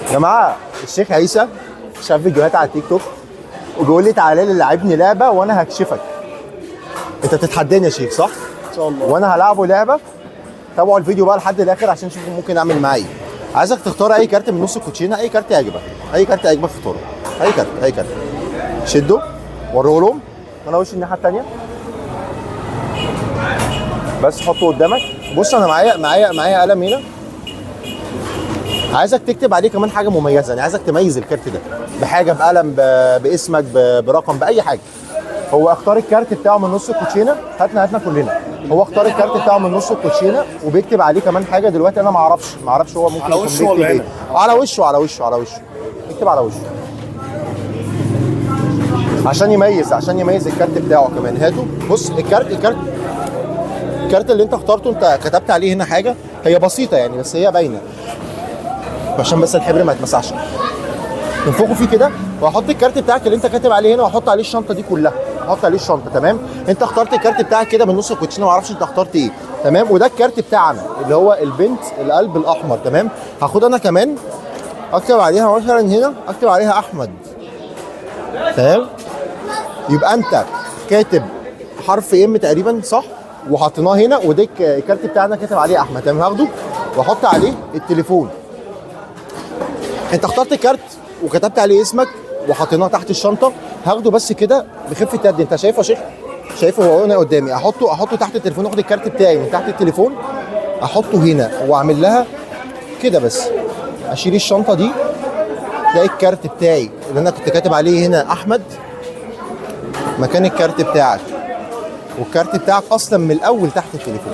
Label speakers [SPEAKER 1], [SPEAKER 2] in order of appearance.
[SPEAKER 1] يا جماعه الشيخ عيسى شاف فيديوهات على التيك توك وبيقول لي تعالى لي لعبني لعبه وانا هكشفك. انت بتتحداني يا شيخ صح؟
[SPEAKER 2] ان شاء الله.
[SPEAKER 1] وانا هلعبه لعبه. تابعوا الفيديو بقى لحد الاخر عشان تشوفوا ممكن اعمل معاه ايه. عايزك تختار اي كارت من نص الكوتشينه، اي كارت يعجبك، اي كارت يعجبك اختاره. اي كارت اي كارت. شده وريه لهم وانا وش الناحيه الثانيه. بس حطه قدامك. بص انا معايا قلم هنا. عايزك تكتب عليه كمان حاجه مميزه، يعني عايزك تميز الكارت ده بحاجه، بقلم، باسمك، برقم، باي حاجه. هو اختار الكارت بتاعه من نص الكوتشينه. هاتنا كلنا. هو اختار الكارت بتاعه من نص الكوتشينه وبيكتب عليه كمان حاجه. دلوقتي انا ما اعرفش هو ممكن
[SPEAKER 2] على
[SPEAKER 1] يكون
[SPEAKER 2] وشه
[SPEAKER 1] بيكتب
[SPEAKER 2] ولا
[SPEAKER 1] ايه.
[SPEAKER 2] هنا؟
[SPEAKER 1] على وشه على وشه على وشه. اكتب على وشه عشان يميز الكارت بتاعه كمان. هاته. بص الكارت اللي انت اخترته انت كتبت عليه هنا حاجه هي بسيطه يعني، بس هي باينه عشان بس الحبر ما يتمسحش. تنفخه فيه كده وهحط الكارت بتاعك اللي انت كاتب عليه هنا واحط عليه الشنطه دي كلها. احط عليه الشنطه. تمام. انت اخترت الكارت بتاعك كده من نص الكوتشينه، ما اعرفش انت اخترت ايه. تمام. وده الكارت بتاعنا اللي هو البنت القلب الاحمر. تمام. هاخد انا كمان اكتب عليها مثلا هنا، اكتب عليها احمد. تمام. يبقى انت كاتب حرف ام تقريبا صح، وحطيناه هنا. وده الكارت بتاعنا كاتب عليه احمد. تمام. هاخده واحط عليه التليفون. انت اخترت كارت وكتبت عليه اسمك وحطيناه تحت الشنطه. هاخده بس كده بخفه يد. انت شايفه يا شيخ؟ شايفه هو هنا قدامي. احطه تحت التليفون. اخد الكارت بتاعي من تحت التليفون احطه هنا واعمل لها كده بس. اشيل الشنطه دي. تلاقي الكارت بتاعي اللي انا كنت كاتب عليه هنا احمد مكان الكارت بتاعك، والكارت بتاعك اصلا من الاول تحت التليفون.